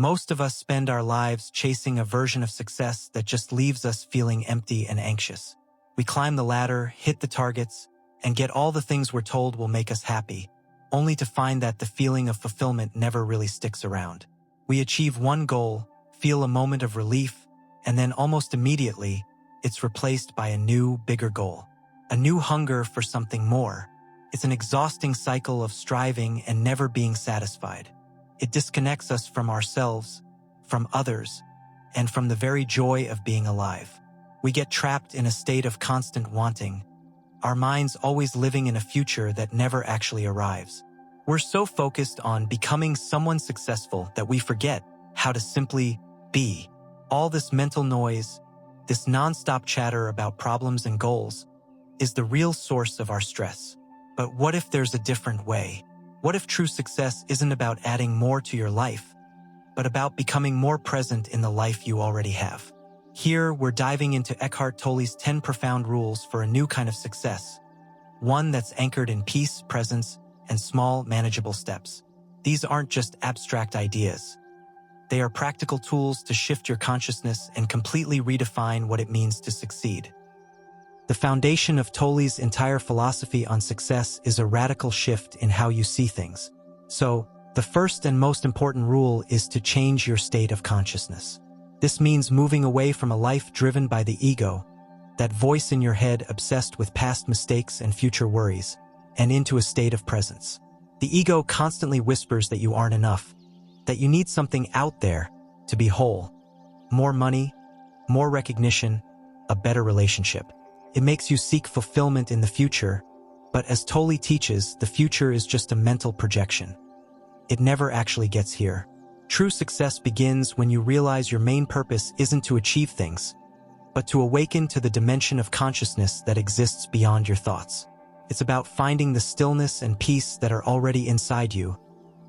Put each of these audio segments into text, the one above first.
Most of us spend our lives chasing a version of success that just leaves us feeling empty and anxious. We climb the ladder, hit the targets, and get all the things we're told will make us happy, only to find that the feeling of fulfillment never really sticks around. We achieve one goal, feel a moment of relief, and then almost immediately, it's replaced by a new, bigger goal. A new hunger for something more. It's an exhausting cycle of striving and never being satisfied. It disconnects us from ourselves, from others, and from the very joy of being alive. We get trapped in a state of constant wanting, our minds always living in a future that never actually arrives. We're so focused on becoming someone successful that we forget how to simply be. All this mental noise, this nonstop chatter about problems and goals, is the real source of our stress. But what if there's a different way? What if true success isn't about adding more to your life, but about becoming more present in the life you already have? Here, we're diving into Eckhart Tolle's 10 profound rules for a new kind of success, one that's anchored in peace, presence, and small, manageable steps. These aren't just abstract ideas. They are practical tools to shift your consciousness and completely redefine what it means to succeed. The foundation of Tolle's entire philosophy on success is a radical shift in how you see things. So, the first and most important rule is to change your state of consciousness. This means moving away from a life driven by the ego, that voice in your head obsessed with past mistakes and future worries, and into a state of presence. The ego constantly whispers that you aren't enough, that you need something out there to be whole. More money, more recognition, a better relationship. It makes you seek fulfillment in the future, but as Tolle teaches, the future is just a mental projection. It never actually gets here. True success begins when you realize your main purpose isn't to achieve things, but to awaken to the dimension of consciousness that exists beyond your thoughts. It's about finding the stillness and peace that are already inside you,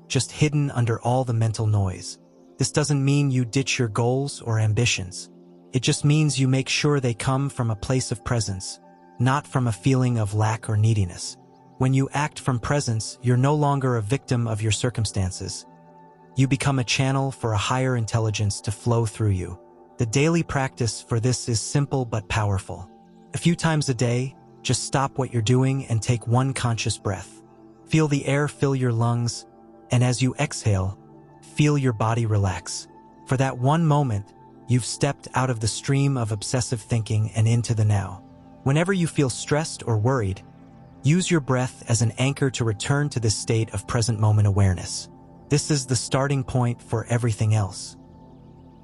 just hidden under all the mental noise. This doesn't mean you ditch your goals or ambitions. It just means you make sure they come from a place of presence, not from a feeling of lack or neediness. When you act from presence, you're no longer a victim of your circumstances. You become a channel for a higher intelligence to flow through you. The daily practice for this is simple but powerful. A few times a day, just stop what you're doing and take one conscious breath. Feel the air fill your lungs, and as you exhale, feel your body relax. For that one moment, you've stepped out of the stream of obsessive thinking and into the now. Whenever you feel stressed or worried, use your breath as an anchor to return to this state of present moment awareness. This is the starting point for everything else.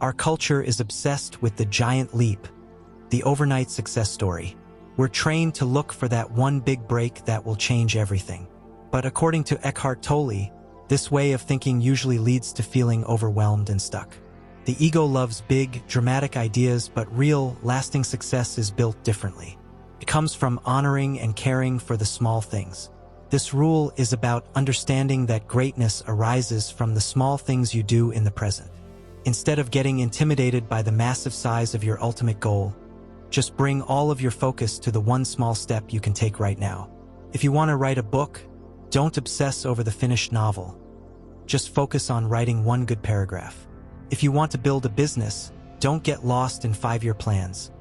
Our culture is obsessed with the giant leap, the overnight success story. We're trained to look for that one big break that will change everything. But according to Eckhart Tolle, this way of thinking usually leads to feeling overwhelmed and stuck. The ego loves big, dramatic ideas, but real, lasting success is built differently. It comes from honoring and caring for the small things. This rule is about understanding that greatness arises from the small things you do in the present. Instead of getting intimidated by the massive size of your ultimate goal, just bring all of your focus to the one small step you can take right now. If you want to write a book, don't obsess over the finished novel. Just focus on writing one good paragraph. If you want to build a business, don't get lost in 5-year plans.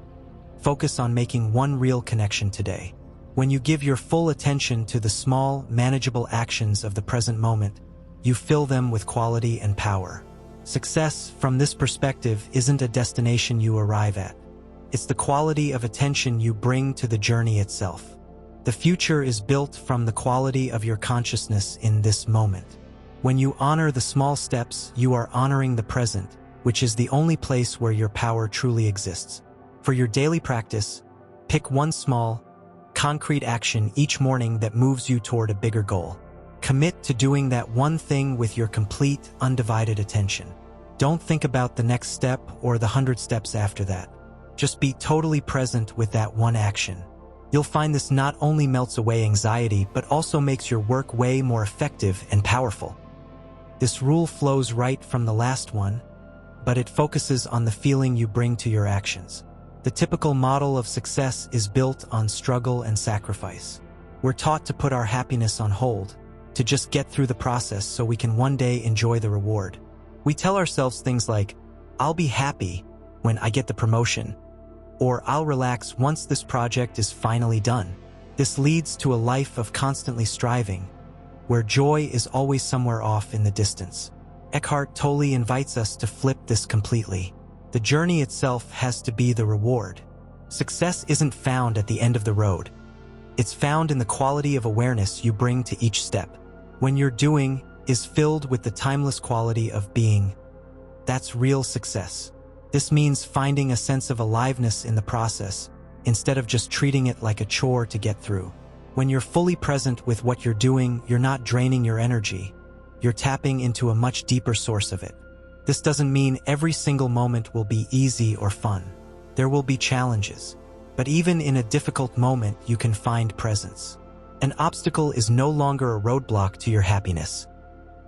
Focus on making one real connection today. When you give your full attention to the small, manageable actions of the present moment, you fill them with quality and power. Success, from this perspective, isn't a destination you arrive at. It's the quality of attention you bring to the journey itself. The future is built from the quality of your consciousness in this moment. When you honor the small steps, you are honoring the present, which is the only place where your power truly exists. For your daily practice, pick one small, concrete action each morning that moves you toward a bigger goal. Commit to doing that one thing with your complete, undivided attention. Don't think about the next step or the 100 steps after that. Just be totally present with that one action. You'll find this not only melts away anxiety, but also makes your work way more effective and powerful. This rule flows right from the last one, but it focuses on the feeling you bring to your actions. The typical model of success is built on struggle and sacrifice. We're taught to put our happiness on hold, to just get through the process so we can one day enjoy the reward. We tell ourselves things like, "I'll be happy when I get the promotion," or "I'll relax once this project is finally done." This leads to a life of constantly striving, where joy is always somewhere off in the distance. Eckhart Tolle invites us to flip this completely. The journey itself has to be the reward. Success isn't found at the end of the road. It's found in the quality of awareness you bring to each step. When your doing is filled with the timeless quality of being, that's real success. This means finding a sense of aliveness in the process, instead of just treating it like a chore to get through. When you're fully present with what you're doing, you're not draining your energy. You're tapping into a much deeper source of it. This doesn't mean every single moment will be easy or fun. There will be challenges. But even in a difficult moment, you can find presence. An obstacle is no longer a roadblock to your happiness.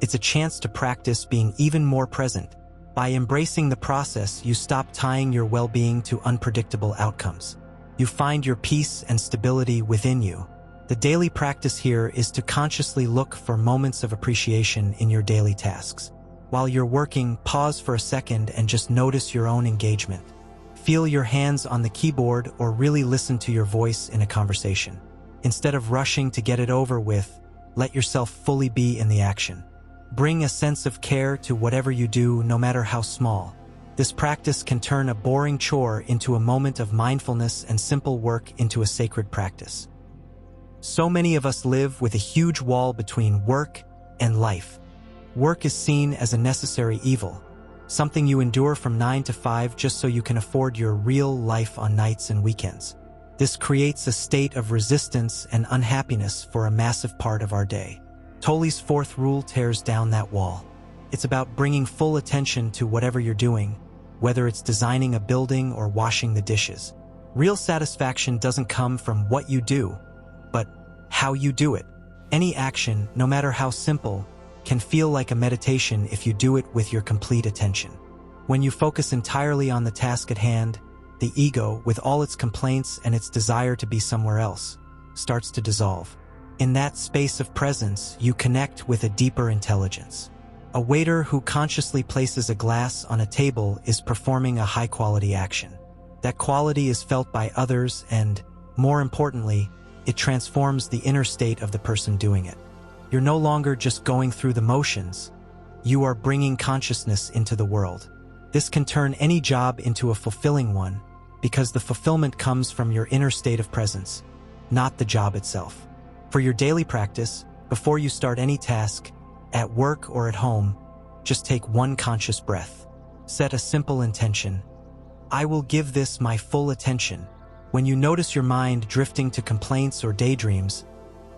It's a chance to practice being even more present. By embracing the process, you stop tying your well-being to unpredictable outcomes. You find your peace and stability within you. The daily practice here is to consciously look for moments of appreciation in your daily tasks. While you're working, pause for a second and just notice your own engagement. Feel your hands on the keyboard or really listen to your voice in a conversation. Instead of rushing to get it over with, let yourself fully be in the action. Bring a sense of care to whatever you do, no matter how small. This practice can turn a boring chore into a moment of mindfulness and simple work into a sacred practice. So many of us live with a huge wall between work and life. Work is seen as a necessary evil, something you endure from 9 to 5 just so you can afford your real life on nights and weekends. This creates a state of resistance and unhappiness for a massive part of our day. Tolle's fourth rule tears down that wall. It's about bringing full attention to whatever you're doing, whether it's designing a building or washing the dishes. Real satisfaction doesn't come from what you do, but how you do it. Any action, no matter how simple, can feel like a meditation if you do it with your complete attention. When you focus entirely on the task at hand, the ego, with all its complaints and its desire to be somewhere else, starts to dissolve. In that space of presence, you connect with a deeper intelligence. A waiter who consciously places a glass on a table is performing a high-quality action. That quality is felt by others and, more importantly, it transforms the inner state of the person doing it. You're no longer just going through the motions. You are bringing consciousness into the world. This can turn any job into a fulfilling one, because the fulfillment comes from your inner state of presence, not the job itself. For your daily practice, before you start any task, at work or at home, just take one conscious breath. Set a simple intention. I will give this my full attention. When you notice your mind drifting to complaints or daydreams,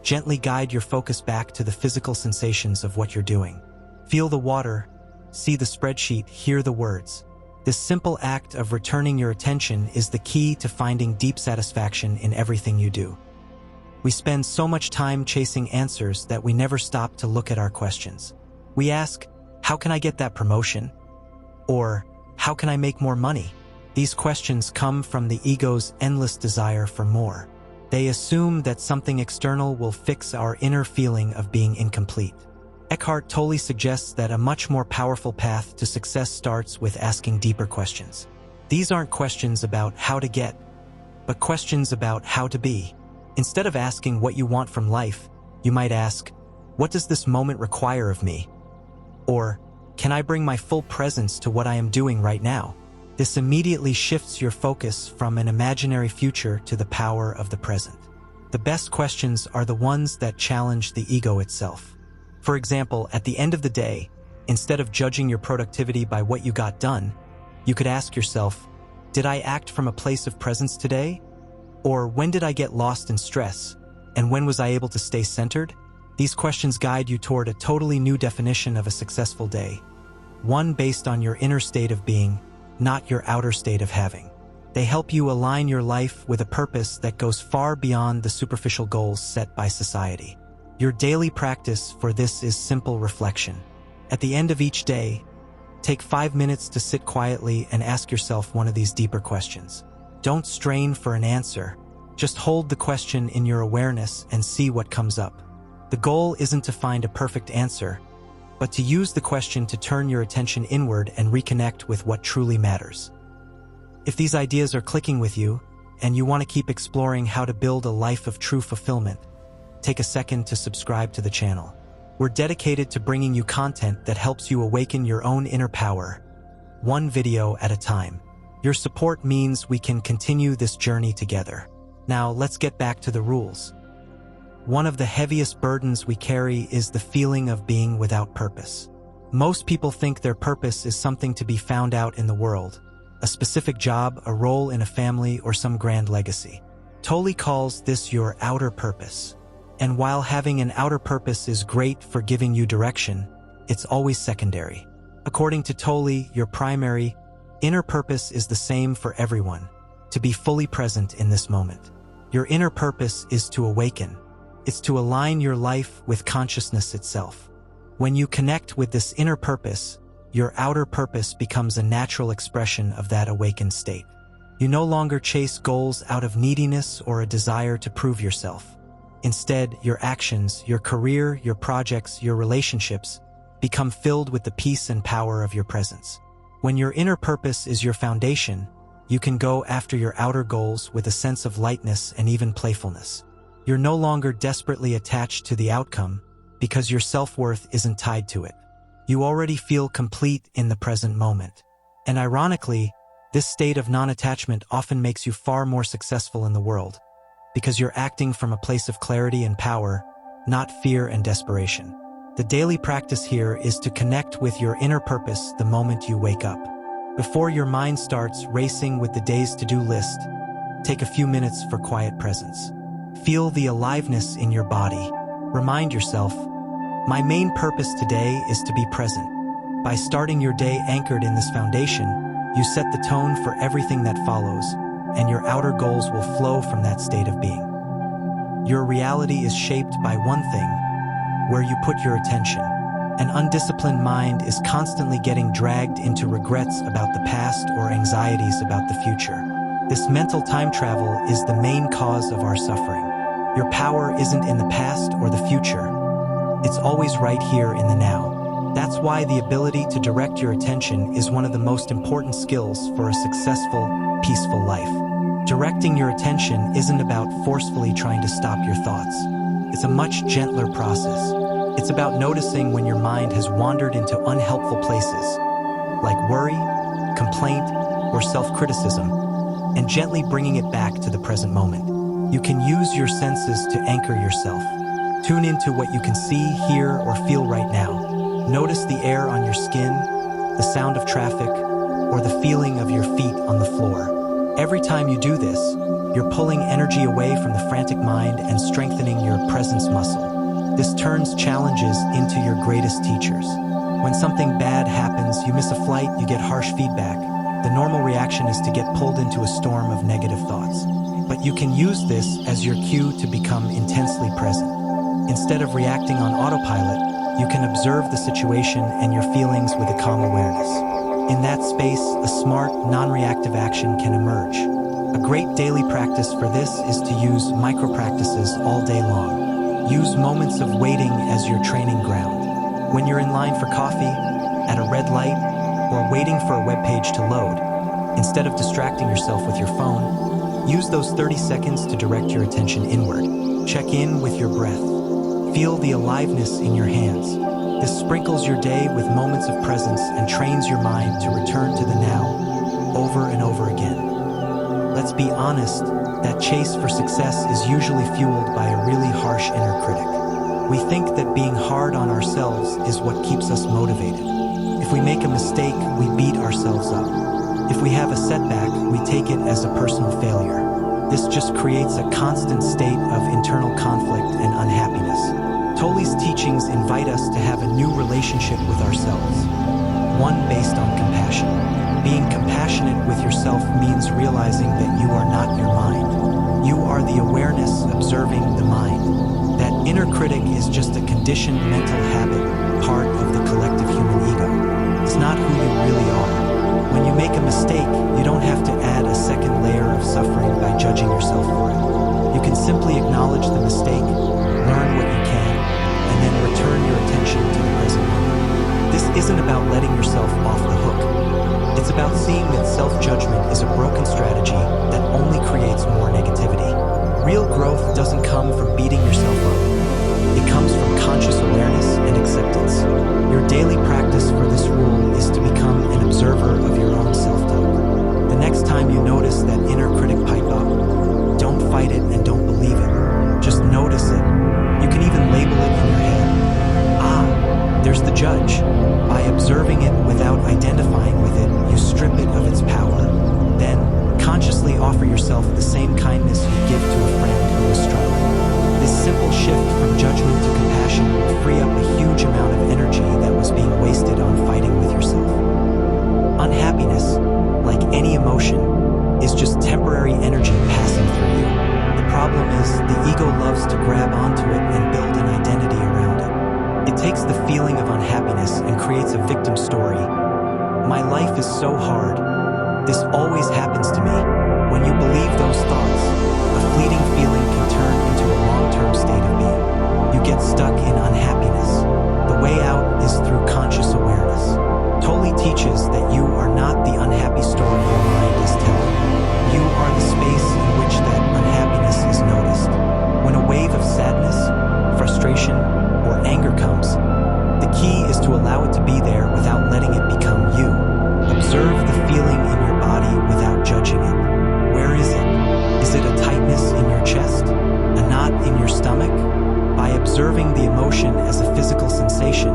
gently guide your focus back to the physical sensations of what you're doing. Feel the water, see the spreadsheet, hear the words. This simple act of returning your attention is the key to finding deep satisfaction in everything you do. We spend so much time chasing answers that we never stop to look at our questions. We ask, how can I get that promotion? Or, how can I make more money? These questions come from the ego's endless desire for more. They assume that something external will fix our inner feeling of being incomplete. Eckhart Tolle suggests that a much more powerful path to success starts with asking deeper questions. These aren't questions about how to get, but questions about how to be. Instead of asking what you want from life, you might ask, what does this moment require of me? Or, can I bring my full presence to what I am doing right now? This immediately shifts your focus from an imaginary future to the power of the present. The best questions are the ones that challenge the ego itself. For example, at the end of the day, instead of judging your productivity by what you got done, you could ask yourself, did I act from a place of presence today? Or when did I get lost in stress? And when was I able to stay centered? These questions guide you toward a totally new definition of a successful day. One based on your inner state of being, not your outer state of having. They help you align your life with a purpose that goes far beyond the superficial goals set by society. Your daily practice for this is simple reflection. At the end of each day, take 5 minutes to sit quietly and ask yourself one of these deeper questions. Don't strain for an answer. Just hold the question in your awareness and see what comes up. The goal isn't to find a perfect answer. but to use the question to turn your attention inward and reconnect with what truly matters. If these ideas are clicking with you, and you want to keep exploring how to build a life of true fulfillment, take a second to subscribe to the channel. We're dedicated to bringing you content that helps you awaken your own inner power, one video at a time. Your support means we can continue this journey together. Now, let's get back to the rules. One of the heaviest burdens we carry is the feeling of being without purpose. Most people think their purpose is something to be found out in the world, a specific job, a role in a family, or some grand legacy. Tolle calls this your outer purpose. And while having an outer purpose is great for giving you direction, it's always secondary. According to Tolle, your primary, inner purpose is the same for everyone, to be fully present in this moment. Your inner purpose is to awaken. It's to align your life with consciousness itself. When you connect with this inner purpose, your outer purpose becomes a natural expression of that awakened state. You no longer chase goals out of neediness or a desire to prove yourself. Instead, your actions, your career, your projects, your relationships become filled with the peace and power of your presence. When your inner purpose is your foundation, you can go after your outer goals with a sense of lightness and even playfulness. You're no longer desperately attached to the outcome because your self-worth isn't tied to it. You already feel complete in the present moment. And ironically, this state of non-attachment often makes you far more successful in the world because you're acting from a place of clarity and power, not fear and desperation. The daily practice here is to connect with your inner purpose the moment you wake up. Before your mind starts racing with the day's to-do list, take a few minutes for quiet presence. Feel the aliveness in your body. Remind yourself, my main purpose today is to be present. By starting your day anchored in this foundation, you set the tone for everything that follows, and your outer goals will flow from that state of being. Your reality is shaped by one thing, where you put your attention. An undisciplined mind is constantly getting dragged into regrets about the past or anxieties about the future. This mental time travel is the main cause of our suffering. Your power isn't in the past or the future. It's always right here in the now. That's why the ability to direct your attention is one of the most important skills for a successful, peaceful life. Directing your attention isn't about forcefully trying to stop your thoughts. It's a much gentler process. It's about noticing when your mind has wandered into unhelpful places, like worry, complaint, or self-criticism, and gently bringing it back to the present moment. You can use your senses to anchor yourself. Tune into what you can see, hear, or feel right now. Notice the air on your skin, the sound of traffic, or the feeling of your feet on the floor. Every time you do this, you're pulling energy away from the frantic mind and strengthening your presence muscle. This turns challenges into your greatest teachers. When something bad happens, you miss a flight, you get harsh feedback. The normal reaction is to get pulled into a storm of negative thoughts. But you can use this as your cue to become intensely present. Instead of reacting on autopilot, you can observe the situation and your feelings with a calm awareness. In that space, a smart, non-reactive action can emerge. A great daily practice for this is to use micro-practices all day long. Use moments of waiting as your training ground. When you're in line for coffee, at a red light, or waiting for a web page to load, instead of distracting yourself with your phone, use those 30 seconds to direct your attention inward. Check in with your breath. Feel the aliveness in your hands. This sprinkles your day with moments of presence and trains your mind to return to the now, over and over again. Let's be honest, that chase for success is usually fueled by a really harsh inner critic. We think that being hard on ourselves is what keeps us motivated. If we make a mistake, we beat ourselves up. If we have a setback, we take it as a personal failure. This just creates a constant state of internal conflict and unhappiness. Tolle's teachings invite us to have a new relationship with ourselves, one based on compassion. Being compassionate with yourself means realizing that you are not your mind. You are the awareness observing the mind. That inner critic is just a conditioned mental habit, part of the collective human ego. It's not who you really are. When you make a mistake, you don't have to add a second layer of suffering by judging yourself for it. You can simply acknowledge the mistake, learn what you can, and then return your attention to the present moment. isn't about letting yourself off the hook. It's about seeing that self-judgment is a broken strategy that only creates more negativity. Real growth doesn't come from beating yourself up. It comes from conscious awareness and acceptance. Your daily practice for this rule is to become an observer of your own self-talk. The next time you notice that inner critic pipe up, don't fight it and don't believe it. Just notice it. You can even label it in your head. Ah, there's the judge. By observing it without identifying with it, you strip it of its power. Then, consciously offer yourself the same kindness you give to a friend who is struggling. This simple shift from judgment to compassion will free up a huge amount of energy that was being wasted on fighting with yourself. Unhappiness, like any emotion, is just temporary energy passing through you. The problem is, the ego loves to grab onto it and build an identity around it. It takes the feeling of unhappiness and creates a victim story. My life is so hard. This always happens to me. When you believe those thoughts, a fleeting feeling can turn into a long-term state of being. You get stuck in unhappiness. The way out is through conscious awareness. Tolle teaches that you are not the unhappy story your mind is telling. You are the space in which that unhappiness is noticed. When a wave of sadness, frustration, or anger comes, the key is to allow it to be there without letting it become you. Observe the feeling in your body without judging it. Where is it? Is it a tightness in your chest? A knot in your stomach? By observing the emotion as a physical sensation,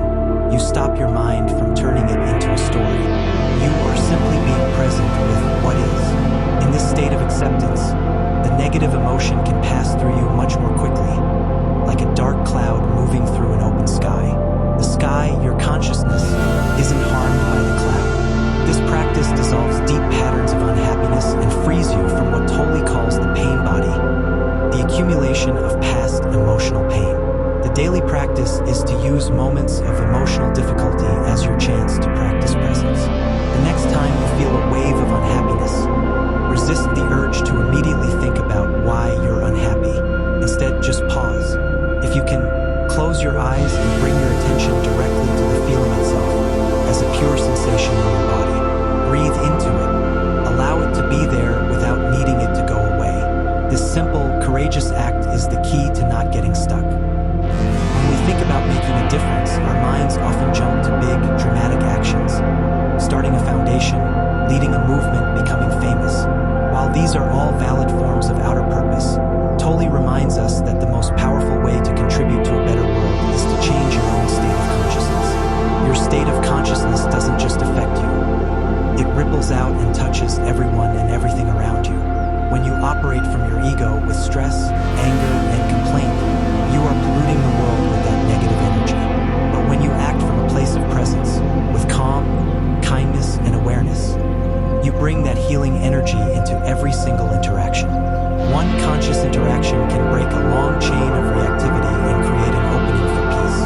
you stop your mind from turning it into a story. You are simply being present with what is. In this state of acceptance, the negative emotion can pass through you much more quickly, like a dark cloud moving through an open sky. The sky, your consciousness, isn't harmed by the cloud. This practice dissolves deep patterns of unhappiness and frees you from what Tolle calls the pain body, the accumulation of past emotional pain. The daily practice is to use moments of emotional difficulty as your chance to practice presence. The next time you feel a wave of unhappiness, resist the urge to immediately think about why you're unhappy. Instead, just pause. If you can, close your eyes and bring your attention directly to the feeling itself as a pure sensation in your body. Breathe into it. Allow it to be there without needing it to go away. This simple, courageous act is the key to not getting stuck. When we think about making a difference, our minds often jump to big, dramatic actions. Starting a foundation, leading a movement, becoming famous. While these are all valid forms of outer purpose, Tolle reminds us that the most powerful way to contribute to a better world is to change your own state of consciousness. Your state of consciousness doesn't just affect you. It ripples out and touches everyone and everything around you. When you operate from your ego with stress, anger, and complaint, you are polluting the world with that negative energy. But when you act from a place of presence, with calm, kindness, and awareness, you bring that healing energy into every single interaction. One conscious interaction can break a long chain of reactivity and create an opening for peace.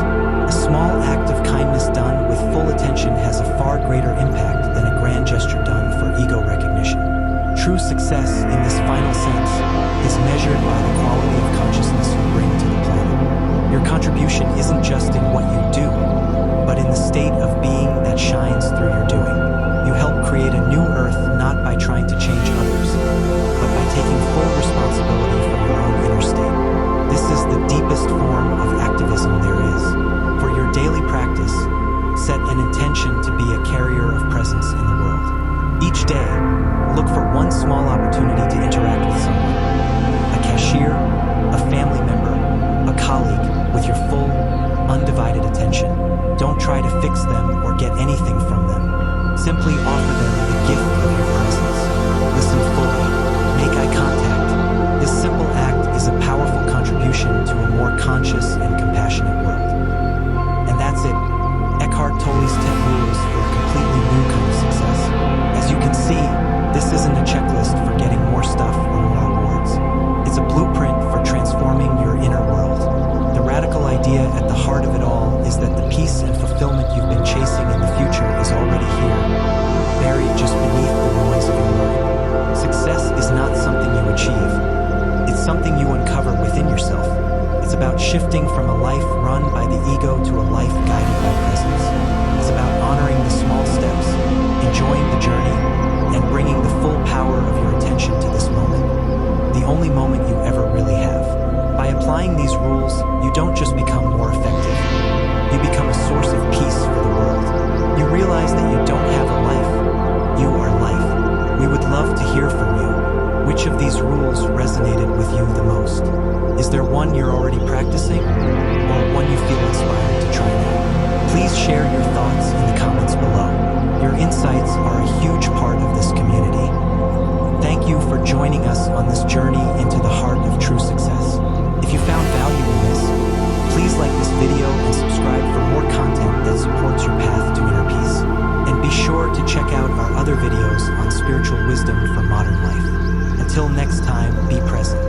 A small act of kindness done with full attention has a far greater impact than a grand gesture done for ego recognition. True success, in this final sense, is measured by the quality of consciousness you bring to the planet. Your contribution isn't just in what you do, but in the state of being that shines through your doing. You help create a new earth not by trying to change others, but by taking full responsibility for your own inner state. This is the deepest form of activism there is. For your daily practice, set an intention to be a carrier of presence in the world. Each day, look for one small opportunity to interact with someone. A cashier, a family member, a colleague, with your full, undivided attention. Don't try to fix them or get anything from them. Simply offer them the gift of your presence. Listen fully. Make eye contact. This simple act is a powerful contribution to a more conscious and compassionate world. And that's it. Eckhart Tolle's 10 rules for a completely new kind of success. As you can see, this isn't a checklist for getting more stuff or more awards. It's a blueprint for transforming your inner world. The radical idea at the heart of it all is that the peace and fulfillment you've been chasing in the future is already here, buried just beneath the noise of your mind. Success is not something you achieve. It's something you uncover within yourself. It's about shifting from a life run by the ego to a life guided by presence. It's about honoring applying these rules, you don't just become more effective. You become a source of peace for the world. You realize that you don't have a life. You are life. We would love to hear from you. Which of these rules resonated with you the most? Is there one you're already practicing? Or one you feel inspired to try now? Please share your thoughts in the comments below. Your insights are a huge part of this community. Thank you for joining us on this journey into the heart of true success. If you found value in this, please like this video and subscribe for more content that supports your path to inner peace. And be sure to check out our other videos on spiritual wisdom for modern life. Until next time, be present.